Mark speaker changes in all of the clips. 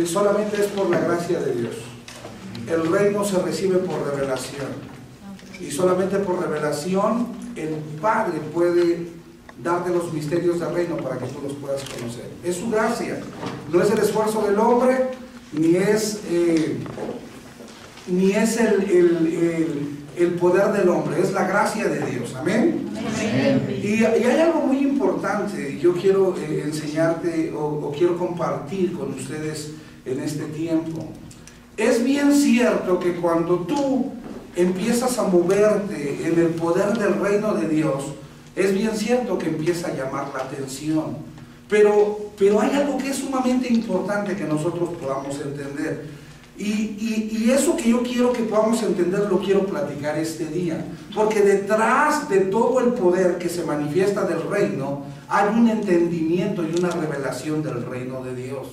Speaker 1: Solamente es por la gracia de Dios. El reino se recibe por revelación. Y solamente por revelación el Padre puede darte los misterios del reino para que tú los puedas conocer. Es su gracia. No es el esfuerzo del hombre, ni es el poder del hombre. Es la gracia de Dios. Amén. Y hay algo muy importante. Yo quiero enseñarte o quiero compartir con ustedes en este tiempo. Es bien cierto que cuando tú empiezas a moverte en el poder del reino de Dios, es bien cierto que empieza a llamar la atención, pero hay algo que es sumamente importante que nosotros podamos entender, y eso que yo quiero que podamos entender lo quiero platicar este día, porque detrás de todo el poder que se manifiesta del reino hay un entendimiento y una revelación del reino de Dios.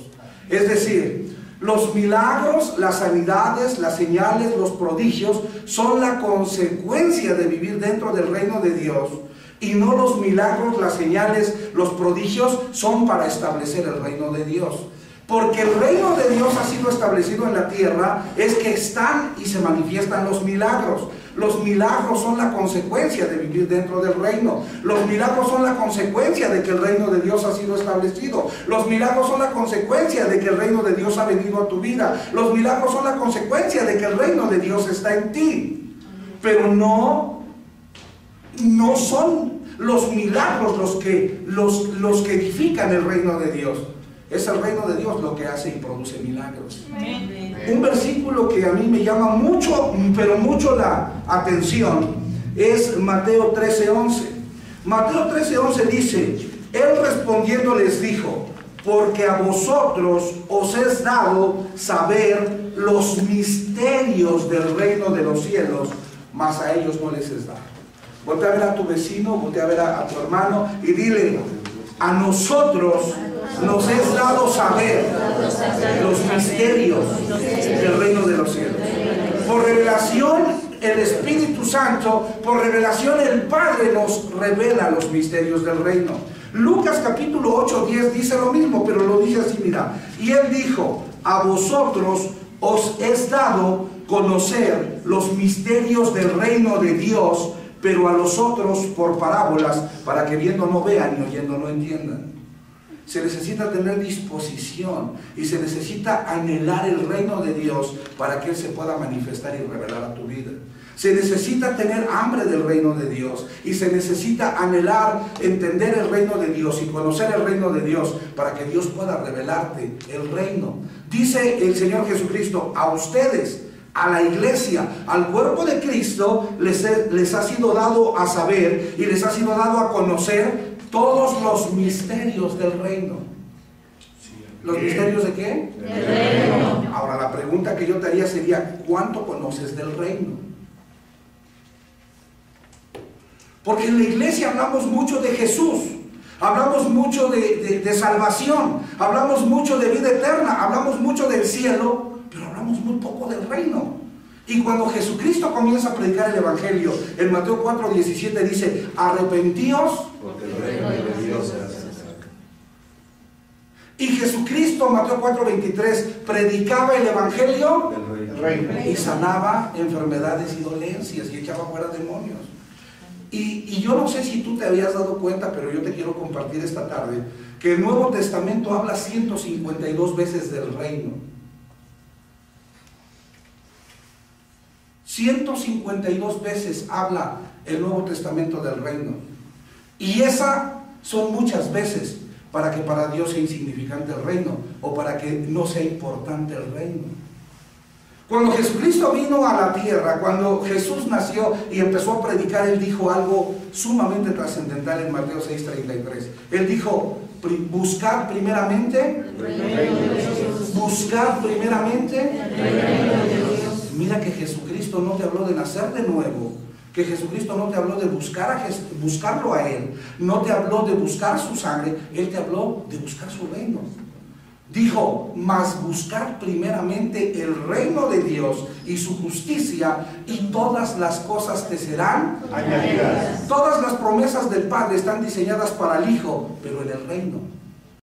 Speaker 1: Es decir, los milagros, las sanidades, las señales, los prodigios son la consecuencia de vivir dentro del reino de Dios, y no los milagros, las señales, los prodigios son para establecer el reino de Dios. Porque el reino de Dios ha sido establecido en la tierra, es que están y se manifiestan los milagros. Los milagros son la consecuencia de vivir dentro del reino. Los milagros son la consecuencia de que el reino de Dios ha sido establecido. Los milagros son la consecuencia de que el reino de Dios ha venido a tu vida. Los milagros son la consecuencia de que el reino de Dios está en ti. Pero no son los milagros los que edifican el reino de Dios. Es el reino de Dios lo que hace y produce milagros. Un versículo que a mí me llama mucho, pero mucho la atención, es Mateo 13:11. Mateo 13:11 dice: Él respondiendo les dijo: porque a vosotros os es dado saber los misterios del reino de los cielos, mas a ellos no les es dado. Voltea a ver a tu vecino, voltea a ver a tu hermano y dile: a nosotros nos es dado saber los misterios del reino de los cielos. Por revelación el Espíritu Santo, por revelación el Padre nos revela los misterios del reino. Lucas capítulo 8:10 dice lo mismo, pero lo dice así, mira. Y él dijo: a vosotros os es dado conocer los misterios del reino de Dios, pero a los otros por parábolas, para que viendo no vean y oyendo no entiendan. Se necesita tener disposición y se necesita anhelar el reino de Dios para que Él se pueda manifestar y revelar a tu vida. Se necesita tener hambre del reino de Dios y se necesita anhelar, entender el reino de Dios y conocer el reino de Dios para que Dios pueda revelarte el reino. Dice el Señor Jesucristo: a ustedes, a la iglesia, al cuerpo de Cristo, les ha sido dado a saber y les ha sido dado a conocer todos los misterios del reino. ¿Los misterios de qué? Del reino. Ahora la pregunta que yo te haría sería: ¿cuánto conoces del reino? Porque en la iglesia hablamos mucho de Jesús, hablamos mucho de salvación, hablamos mucho de vida eterna, hablamos mucho del cielo, pero hablamos muy poco del reino. Y cuando Jesucristo comienza a predicar el Evangelio, en Mateo 4:17 dice: arrepentíos, porque el reino de Dios se acerca. Y Jesucristo, Mateo 4:23, predicaba el Evangelio del reino y sanaba enfermedades y dolencias y echaba fuera demonios. Y yo no sé si tú te habías dado cuenta, pero yo te quiero compartir esta tarde que el Nuevo Testamento habla 152 veces del reino. 152 veces habla el Nuevo Testamento del reino. Y esas son muchas veces para que para Dios sea insignificante el reino o para que no sea importante el reino. Cuando Jesucristo vino a la tierra, cuando Jesús nació y empezó a predicar, Él dijo algo sumamente trascendental en Mateo 6:33. Él dijo: buscar primeramente, buscar primeramente. Mira que Jesucristo no te habló de nacer de nuevo, que Jesucristo no te habló de buscarlo a Él, no te habló de buscar su sangre, Él te habló de buscar su reino. Dijo: mas buscar primeramente el reino de Dios y su justicia, y todas las cosas te serán añadidas. Todas las promesas del Padre están diseñadas para el Hijo, pero en el reino.